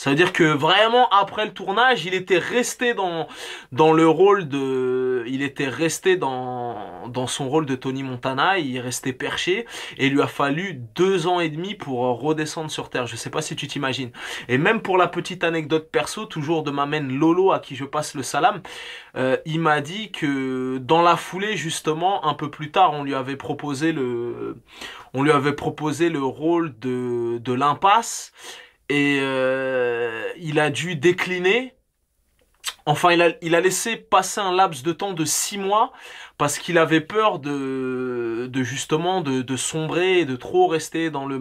Ça veut dire que vraiment après le tournage, il était resté dans le rôle de, il était resté dans son rôle de Tony Montana, il est resté perché et il lui a fallu 2 ans et demi pour redescendre sur Terre. Je sais pas si tu t'imagines. Et même pour la petite anecdote perso, toujours de ma main Lolo à qui je passe le salam, il m'a dit que dans la foulée justement, un peu plus tard, on lui avait proposé le rôle de l'impasse et il a dû décliner. Enfin, il a laissé passer un laps de temps de 6 mois parce qu'il avait peur de justement de sombrer et de trop rester dans le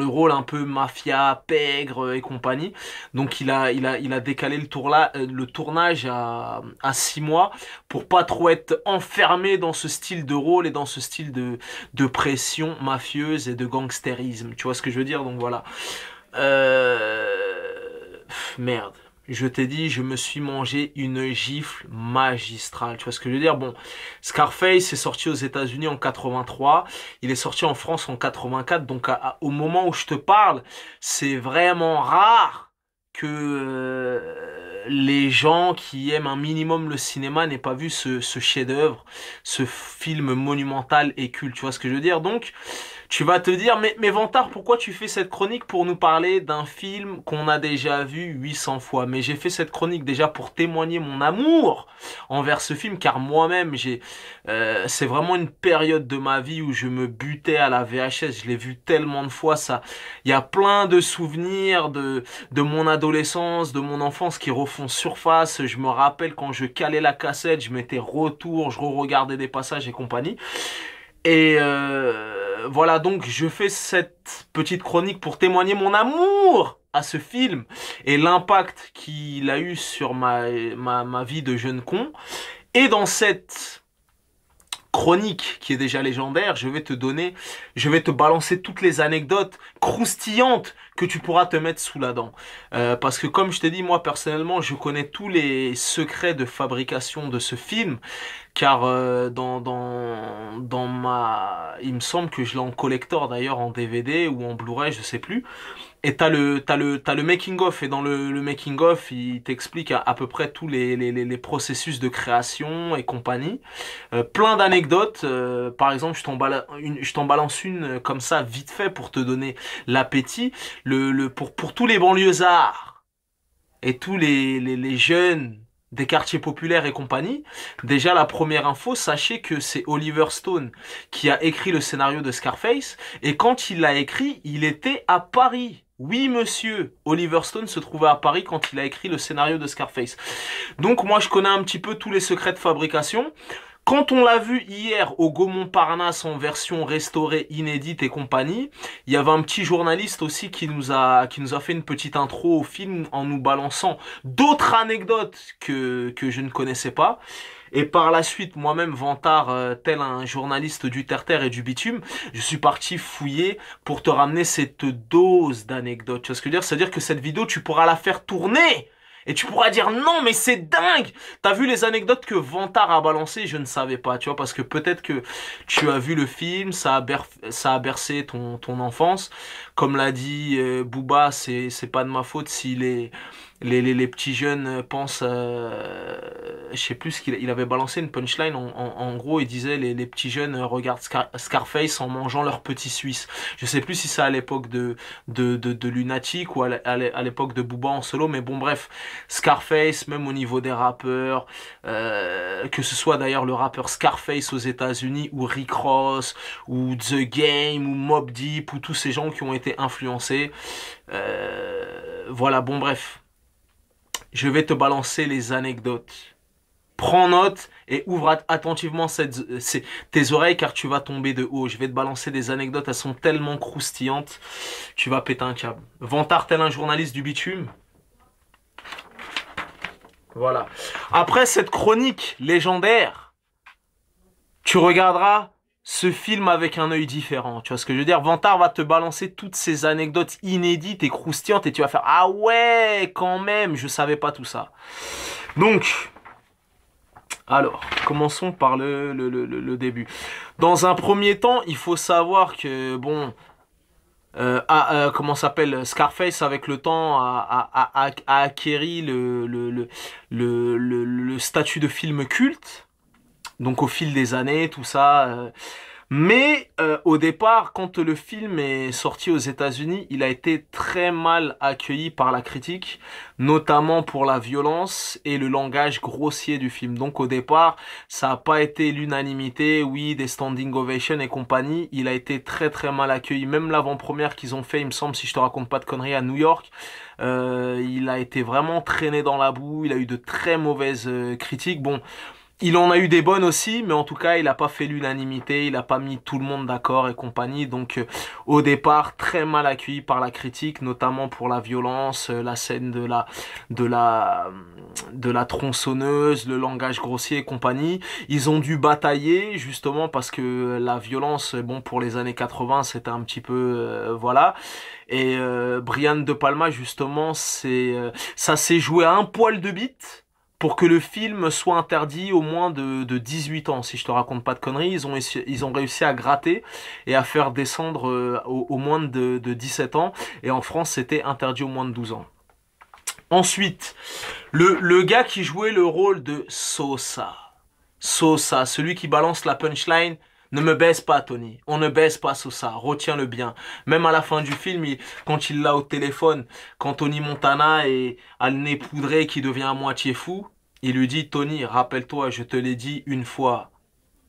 rôle un peu mafia, pègre et compagnie. Donc il a décalé le tournage à 6 mois pour pas trop être enfermé dans ce style de rôle et dans ce style de pression mafieuse et de gangstérisme. Tu vois ce que je veux dire? Donc voilà. Merde. Je t'ai dit, je me suis mangé une gifle magistrale. Tu vois ce que je veux dire? Bon, Scarface est sorti aux États-Unis en 83. Il est sorti en France en 84. Donc, au moment où je te parle, c'est vraiment rare que les gens qui aiment un minimum le cinéma n'aient pas vu ce chef-d'œuvre, ce film monumental et culte. Tu vois ce que je veux dire? Donc, tu vas te dire, mais Vantard, pourquoi tu fais cette chronique pour nous parler d'un film qu'on a déjà vu 800 fois? Mais j'ai fait cette chronique déjà pour témoigner mon amour envers ce film, car moi-même, c'est vraiment une période de ma vie où je me butais à la VHS. Je l'ai vu tellement de fois, ça. Il y a plein de souvenirs de mon adolescence, de mon enfance qui refont surface. Je me rappelle quand je calais la cassette, je mettais retour, je re-regardais des passages et compagnie. Et voilà, donc je fais cette petite chronique pour témoigner mon amour à ce film et l'impact qu'il a eu sur ma vie de jeune con. Et dans cette chronique qui est déjà légendaire, je vais te balancer toutes les anecdotes croustillantes que tu pourras te mettre sous la dent. Parce que comme je t'ai dit, moi personnellement, je connais tous les secrets de fabrication de ce film. Car il me semble que je l'ai en collector d'ailleurs, en DVD ou en Blu-ray, je sais plus. Et t'as le making of, et dans le making of, il t'explique à peu près tous les processus de création et compagnie. Plein d'anecdotes. Par exemple, je t'en balance une comme ça vite fait pour te donner l'appétit. Pour tous les banlieusards et tous les jeunes des quartiers populaires et compagnie. Déjà, la première info, sachez que c'est Oliver Stone qui a écrit le scénario de Scarface. Et quand il l'a écrit, il était à Paris. Oui, monsieur, Oliver Stone se trouvait à Paris quand il a écrit le scénario de Scarface. Donc, moi, je connais un petit peu tous les secrets de fabrication. Quand on l'a vu hier au Gaumont Parnasse en version restaurée, inédite et compagnie, il y avait un petit journaliste aussi qui nous a fait une petite intro au film en nous balançant d'autres anecdotes que je ne connaissais pas. Et par la suite, moi-même, Vantard, tel un journaliste du terre-terre et du bitume, je suis parti fouiller pour te ramener cette dose d'anecdotes. Tu vois ce que je veux dire? C'est-à-dire que cette vidéo, tu pourras la faire tourner. Et tu pourras dire non mais c'est dingue. T'as vu les anecdotes que Vantard a balancées? Je ne savais pas, tu vois, parce que peut-être que tu as vu le film, ça a bercé ton enfance. Comme l'a dit Booba, c'est pas de ma faute si les petits jeunes pensent, je sais plus ce il avait balancé une punchline, en gros il disait les petits jeunes regardent Scarface en mangeant leur petit suisse. Je sais plus si c'est à l'époque de Lunatic ou à l'époque de Booba en solo, mais bon bref, Scarface, même au niveau des rappeurs, que ce soit d'ailleurs le rappeur Scarface aux États-Unis ou Rick Ross ou The Game ou Mobb Deep ou tous ces gens qui ont été influencés, voilà, bon bref. Je vais te balancer les anecdotes. Prends note et ouvre attentivement tes oreilles car tu vas tomber de haut. Je vais te balancer des anecdotes, elles sont tellement croustillantes, tu vas péter un câble. Vantard tel un journaliste du bitume. Voilà. Après cette chronique légendaire, tu regarderas ce film avec un œil différent. Tu vois ce que je veux dire? Vantard va te balancer toutes ces anecdotes inédites et croustillantes et tu vas faire ah ouais, quand même, je savais pas tout ça. Donc, alors, commençons par le début. Dans un premier temps, il faut savoir que, bon, comment s'appelle, Scarface avec le temps a acquéri le statut de film culte, donc au fil des années, tout ça. Mais au départ, quand le film est sorti aux États-Unis, il a été très mal accueilli par la critique, notamment pour la violence et le langage grossier du film. Donc au départ, ça n'a pas été l'unanimité, oui, des standing ovations et compagnie. Il a été très très mal accueilli. Même l'avant-première qu'ils ont fait, il me semble, si je te raconte pas de conneries, à New York, il a été vraiment traîné dans la boue. Il a eu de très mauvaises critiques. Bon. Il en a eu des bonnes aussi, mais en tout cas, il n'a pas fait l'unanimité, il n'a pas mis tout le monde d'accord et compagnie. Donc, au départ, très mal accueilli par la critique, notamment pour la violence, la scène de la, de la tronçonneuse, le langage grossier et compagnie. Ils ont dû batailler, justement, parce que la violence, bon, pour les années 80, c'était un petit peu, voilà. Et Brian De Palma, justement, ça s'est joué à un poil de bite pour que le film soit interdit au moins de 18 ans. Si je te raconte pas de conneries, ils ont réussi à gratter et à faire descendre au moins de 17 ans. Et en France, c'était interdit au moins de 12 ans. Ensuite, le gars qui jouait le rôle de Sosa. Sosa, celui qui balance la punchline. Ne me baisse pas, Tony. On ne baisse pas Sosa. Retiens-le bien. Même à la fin du film, quand il l'a au téléphone, quand Tony Montana a le nez poudré qui devient à moitié fou, il lui dit, Tony, rappelle-toi, je te l'ai dit une fois,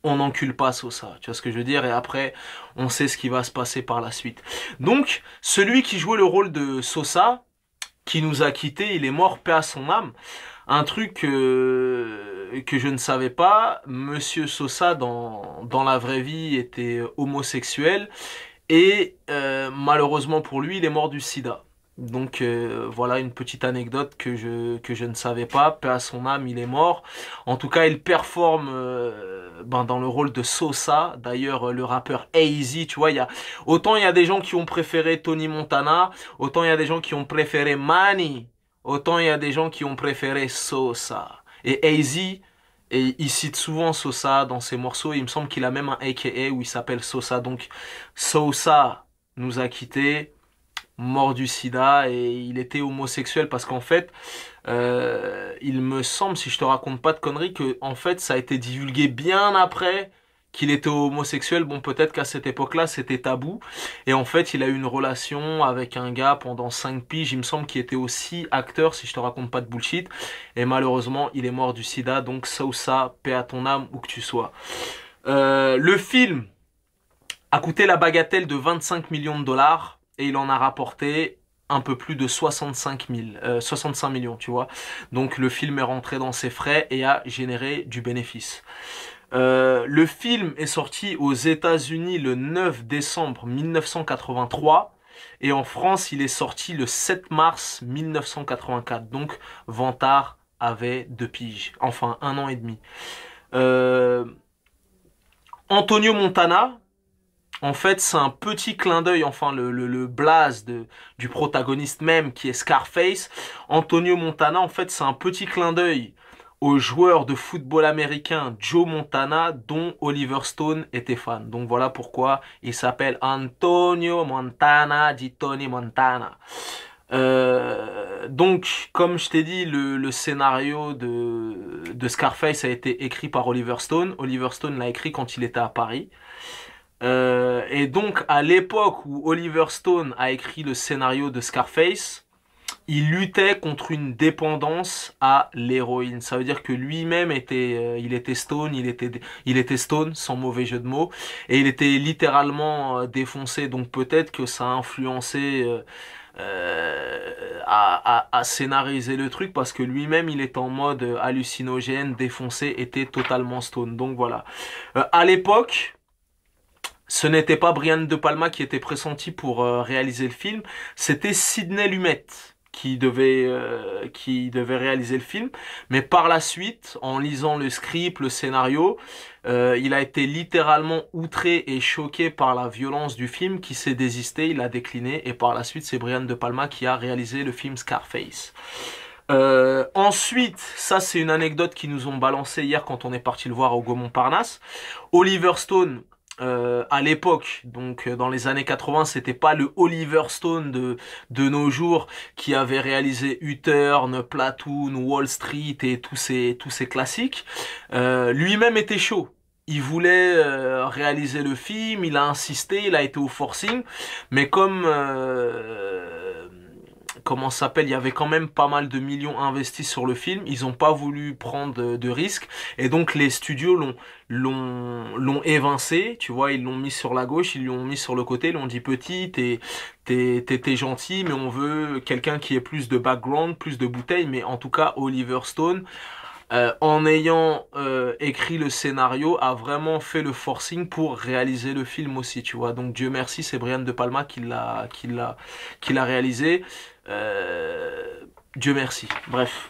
on n'encule pas Sosa. Tu vois ce que je veux dire? Et après, on sait ce qui va se passer par la suite. Donc, celui qui jouait le rôle de Sosa, qui nous a quittés, il est mort, paix à son âme. Un truc que je ne savais pas, Monsieur Sosa dans la vraie vie était homosexuel et malheureusement pour lui, il est mort du sida. Donc voilà une petite anecdote que je ne savais pas. Paix à son âme, il est mort. En tout cas, il performe dans le rôle de Sosa. D'ailleurs, le rappeur AZ, tu vois, autant il y a des gens qui ont préféré Tony Montana, autant il y a des gens qui ont préféré Manny, autant il y a des gens qui ont préféré Sosa. Et AZ, et il cite souvent Sosa dans ses morceaux. Il me semble qu'il a même un AKA où il s'appelle Sosa. Donc Sosa nous a quittés, mort du sida, et il était homosexuel parce qu'en fait, il me semble, si je te raconte pas de conneries, que en fait ça a été divulgué bien après qu'il était homosexuel. Bon, peut-être qu'à cette époque-là, c'était tabou. Et en fait, il a eu une relation avec un gars pendant 5 piges, il me semble, qui était aussi acteur, si je te raconte pas de bullshit. Et malheureusement, il est mort du sida. Donc, Sosa, paix à ton âme, où que tu sois. Le film a coûté la bagatelle de 25 millions de dollars et il en a rapporté un peu plus de 65 millions, tu vois. Donc, le film est rentré dans ses frais et a généré du bénéfice. Le film est sorti aux États-Unis le 9 décembre 1983 et en France il est sorti le 7 mars 1984. Donc Vantard avait 2 piges, enfin 1 an et demi. Antonio Montana, en fait c'est un petit clin d'œil, enfin le blaze du protagoniste même qui est Scarface. Antonio Montana, en fait c'est un petit clin d'œil au joueur de football américain Joe Montana dont Oliver Stone était fan. Donc voilà pourquoi il s'appelle Antonio Montana di Tony Montana. Donc comme je t'ai dit, le scénario de Scarface a été écrit par Oliver Stone. Oliver Stone l'a écrit quand il était à Paris. Et donc à l'époque où Oliver Stone a écrit le scénario de Scarface, il luttait contre une dépendance à l'héroïne. Ça veut dire que lui-même il était stone, il était stone, sans mauvais jeu de mots, et il était littéralement défoncé. Donc peut-être que ça a influencé à scénariser le truc parce que lui-même il est en mode hallucinogène, défoncé, était totalement stone. Donc voilà. À l'époque, ce n'était pas Brian De Palma qui était pressenti pour réaliser le film, c'était Sidney Lumet qui devait réaliser le film. Mais par la suite, en lisant le script, le scénario, il a été littéralement outré et choqué par la violence du film, qui s'est désisté, il a décliné, et par la suite, c'est Brian De Palma qui a réalisé le film Scarface. Ensuite, ça c'est une anecdote qu'ils nous ont balancé hier quand on est parti le voir au Gaumont-Parnasse. Oliver Stone à l'époque, donc dans les années 80, c'était pas le Oliver Stone de nos jours qui avait réalisé U-Turn, Platoon, Wall Street et tous ces classiques. Lui-même était chaud. Il voulait réaliser le film, il a insisté, il a été au forcing, mais comme comment ça s'appelle, il y avait quand même pas mal de millions investis sur le film, ils ont pas voulu prendre de risques et donc les studios l'ont évincé, tu vois, ils l'ont mis sur la gauche, ils l'ont mis sur le côté, ils l'ont dit petit, t'es gentil, mais on veut quelqu'un qui ait plus de background, plus de bouteilles, mais en tout cas Oliver Stone en ayant écrit le scénario, a vraiment fait le forcing pour réaliser le film aussi, tu vois. Donc Dieu merci, c'est Brian De Palma qui l'a réalisé. Dieu merci. Bref.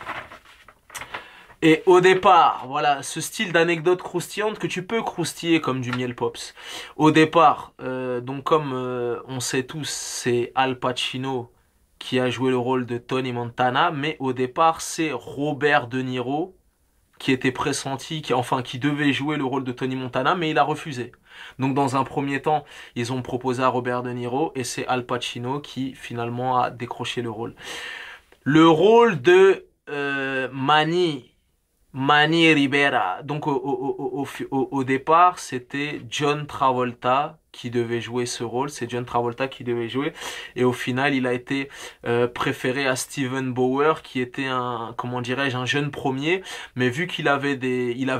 Et au départ, voilà, ce style d'anecdote croustillante que tu peux croustiller comme du miel pops. Au départ, donc comme on sait tous, c'est Al Pacino qui a joué le rôle de Tony Montana, mais au départ, c'est Robert De Niro qui était pressenti, qui devait jouer le rôle de Tony Montana, mais il a refusé. Donc dans un premier temps, ils ont proposé à Robert De Niro et c'est Al Pacino qui finalement a décroché le rôle. Le rôle de Manny Rivera. Donc au départ, c'était John Travolta qui devait jouer ce rôle. C'est John Travolta qui devait jouer. Et au final, il a été préféré à Steven Bauer, qui était comment dirais-je, un jeune premier. Mais vu il avait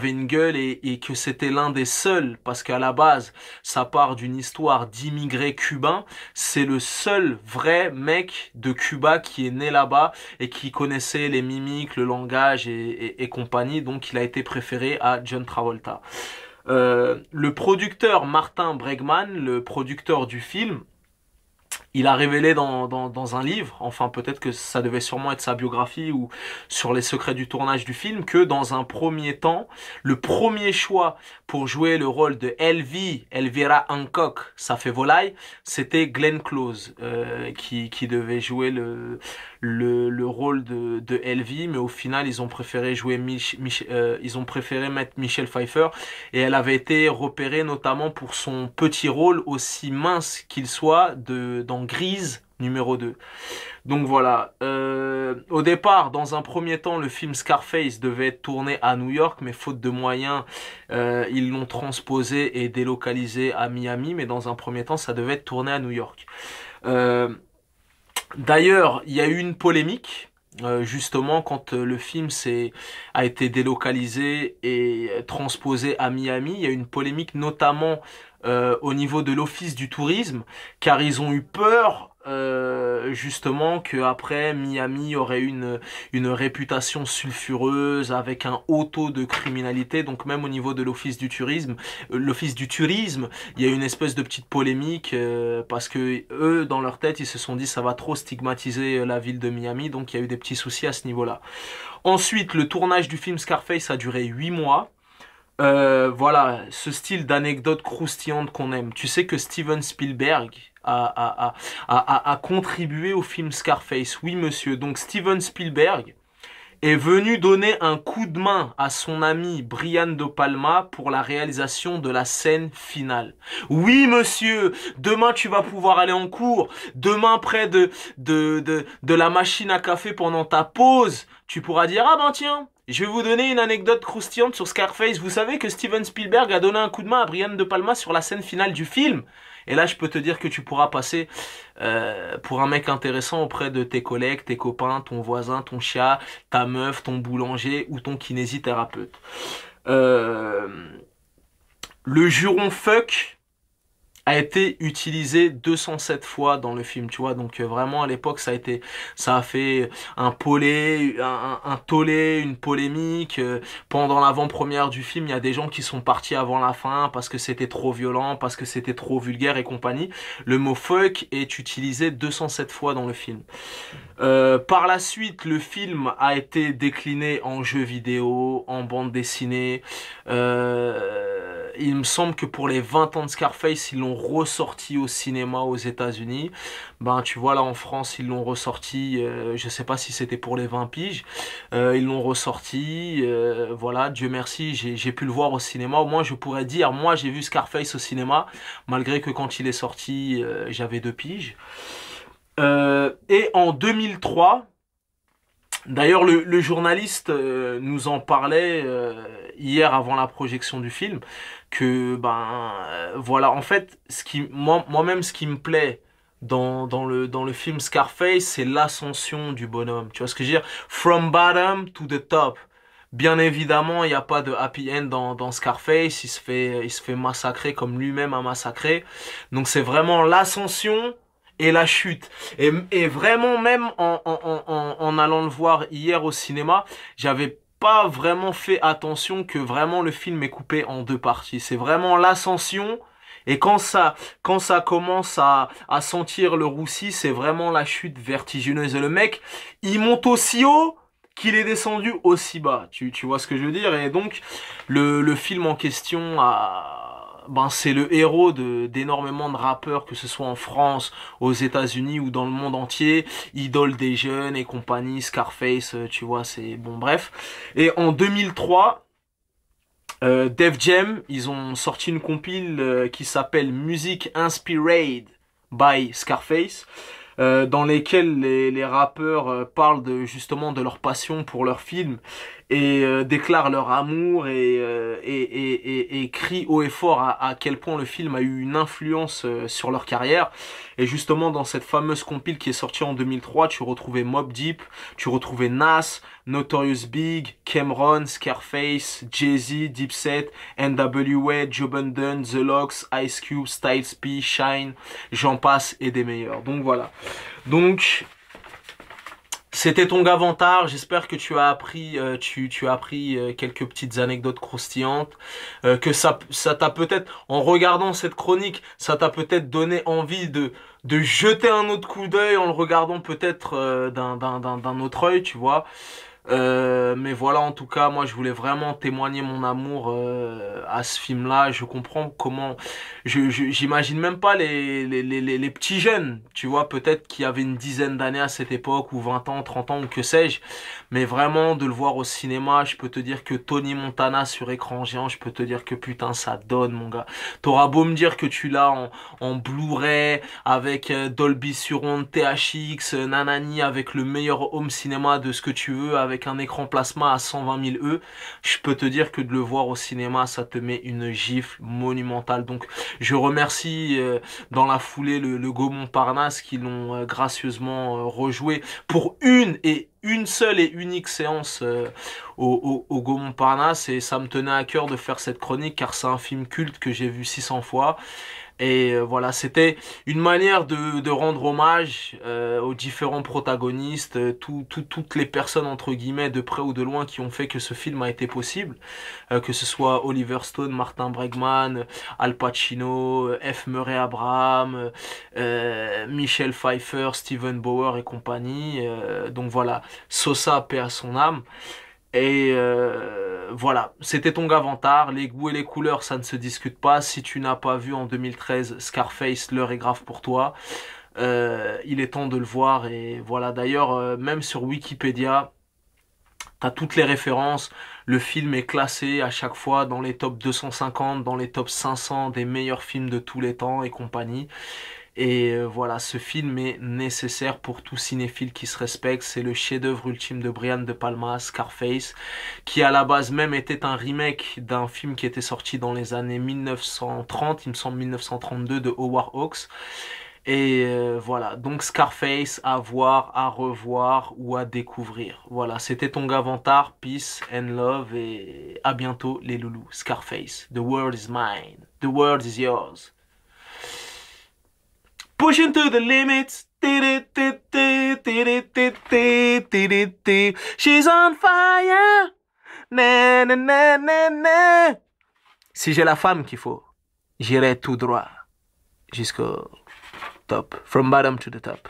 une gueule et que c'était l'un des seuls, parce qu'à la base, ça part d'une histoire d'immigrés cubains. C'est le seul vrai mec de Cuba qui est né là-bas et qui connaissait les mimiques, le langage et compagnie, donc il a été préféré à John Travolta. Le producteur Martin Bregman, le producteur du film, il a révélé dans un livre, enfin peut-être que ça devait sûrement être sa biographie ou sur les secrets du tournage du film, que dans un premier temps, le premier choix pour jouer le rôle de Elvira Hancock, ça fait volaille, c'était Glenn Close qui devait jouer le rôle de Elvie, mais au final ils ont préféré jouer ils ont préféré mettre Michelle Pfeiffer et elle avait été repérée notamment pour son petit rôle aussi mince qu'il soit dans Grise numéro 2. Donc voilà, au départ, dans un premier temps, le film Scarface devait être tourné à New York, mais faute de moyens, ils l'ont transposé et délocalisé à Miami, mais dans un premier temps, ça devait être tourné à New York. D'ailleurs, il y a eu une polémique, justement, quand le film a été délocalisé et transposé à Miami. Il y a eu une polémique, notamment au niveau de l'Office du tourisme, car ils ont eu peur justement que après Miami aurait une réputation sulfureuse avec un haut taux de criminalité. Donc même au niveau de l'Office du tourisme, il y a une espèce de petite polémique parce que eux dans leur tête ils se sont dit ça va trop stigmatiser la ville de Miami, donc il y a eu des petits soucis à ce niveau-là. Ensuite, le tournage du film Scarface a duré 8 mois. Voilà, ce style d'anecdote croustillante qu'on aime. Tu sais que Steven Spielberg a contribué au film Scarface. Oui, monsieur. Donc Steven Spielberg est venu donner un coup de main à son ami Brian De Palma pour la réalisation de la scène finale. Oui, monsieur, demain tu vas pouvoir aller en cours. Demain, près de la machine à café pendant ta pause, tu pourras dire, ah ben tiens, je vais vous donner une anecdote croustillante sur Scarface. Vous savez que Steven Spielberg a donné un coup de main à Brian De Palma sur la scène finale du film. Et là, je peux te dire que tu pourras passer pour un mec intéressant auprès de tes collègues, tes copains, ton voisin, ton chat, ta meuf, ton boulanger ou ton kinésithérapeute. Le juron fuck a été utilisé 207 fois dans le film, tu vois, donc vraiment à l'époque ça a fait un tollé, une polémique. Pendant l'avant-première du film, il y a des gens qui sont partis avant la fin parce que c'était trop violent, parce que c'était trop vulgaire et compagnie. Le mot fuck est utilisé 207 fois dans le film. Par la suite, le film a été décliné en jeu vidéo, en bande dessinée, il me semble que pour les 20 ans de Scarface, ils l'ont ressorti au cinéma aux États-Unis. Ben, tu vois, là en France, ils l'ont ressorti, je sais pas si c'était pour les 20 piges. Ils l'ont ressorti, voilà, Dieu merci, j'ai pu le voir au cinéma. Au moins, je pourrais dire, moi, j'ai vu Scarface au cinéma, malgré que quand il est sorti, j'avais 2 piges. Et en 2003, d'ailleurs, le journaliste nous en parlait hier avant la projection du film, que voilà, en fait, moi-même, ce qui me plaît dans le film Scarface, c'est l'ascension du bonhomme. Tu vois ce que je veux dire? From bottom to the top. Bien évidemment, il n'y a pas de happy end dans Scarface. Il se fait massacrer comme lui-même a massacré. Donc c'est vraiment l'ascension et la chute. Et vraiment, même en allant le voir hier au cinéma, j'avais pas vraiment fait attention que vraiment le film est coupé en 2 parties. C'est vraiment l'ascension. Et quand ça commence à sentir le roussi, c'est vraiment la chute vertigineuse. Et le mec, il monte aussi haut qu'il est descendu aussi bas. Tu vois ce que je veux dire? Et donc, le film en question c'est le héros d'énormément de rappeurs, que ce soit en France, aux États-Unis ou dans le monde entier, idole des jeunes et compagnie, Scarface, tu vois, c'est bon, bref. Et en 2003, Def Jam, ils ont sorti une compile qui s'appelle Music Inspired by Scarface, dans lesquels les rappeurs parlent justement de leur passion pour leur film et déclarent leur amour et crient haut et fort à quel point le film a eu une influence sur leur carrière. Et justement, dans cette fameuse compile qui est sortie en 2003, tu retrouvais Mobb Deep, tu retrouvais Nas, Notorious Big, Cam'ron, Scarface, Jay-Z, Dipset, NWA, Joe Budden, The Lox, Ice Cube, Styles P, Shine, j'en passe et des meilleurs. Donc voilà. Donc c'était ton gars Vantard. J'espère que tu as appris, quelques petites anecdotes croustillantes, que ça t'a peut-être, en regardant cette chronique, ça t'a peut-être donné envie de jeter un autre coup d'œil en le regardant peut-être d'un autre œil, tu vois. Mais voilà, en tout cas, moi je voulais vraiment témoigner mon amour à ce film-là. Je comprends comment, j'imagine même pas les petits jeunes, tu vois, peut-être qui avaient une dizaine d'années à cette époque, ou 20 ans, 30 ans, ou que sais-je. Mais vraiment, de le voir au cinéma, je peux te dire que Tony Montana sur écran géant, je peux te dire que putain, ça donne, mon gars. T'auras beau me dire que tu l'as en Blu-ray, avec Dolby Surround, THX, nanani, avec le meilleur home cinéma de ce que tu veux, avec un écran plasma à 120 000 E, je peux te dire que de le voir au cinéma, ça te met une gifle monumentale. Donc je remercie dans la foulée le Gaumont Parnasse qui l'ont gracieusement rejoué pour une seule et unique séance au Gaumont Parnasse, et ça me tenait à cœur de faire cette chronique car c'est un film culte que j'ai vu 600 fois. Et voilà, c'était une manière de rendre hommage aux différents protagonistes, toutes les personnes entre guillemets de près ou de loin qui ont fait que ce film a été possible, que ce soit Oliver Stone, Martin Bregman, Al Pacino, F. Murray Abraham, Michelle Pfeiffer, Steven Bauer et compagnie. Donc voilà, Sosa, paix à son âme. Et voilà, c'était ton gars Vantard. Les goûts et les couleurs, ça ne se discute pas. Si tu n'as pas vu en 2013 Scarface, l'heure est grave pour toi. Il est temps de le voir. Et voilà, d'ailleurs, même sur Wikipédia, t'as toutes les références. Le film est classé à chaque fois dans les top 250, dans les top 500 des meilleurs films de tous les temps et compagnie. Et voilà, ce film est nécessaire pour tout cinéphile qui se respecte. C'est le chef-d'œuvre ultime de Brian De Palma, Scarface, qui à la base même était un remake d'un film qui était sorti dans les années 1930, il me semble 1932, de Howard Hawks. Et voilà, donc Scarface à voir, à revoir ou à découvrir. Voilà, c'était ton gars Vantard, peace and love, et à bientôt les loulous. Scarface, the world is mine, the world is yours. Pushing to the limits. She's on fire. Na, na, na, na, na. Si j'ai la femme qu'il faut, j'irai tout droit jusqu'au top. From bottom to the top.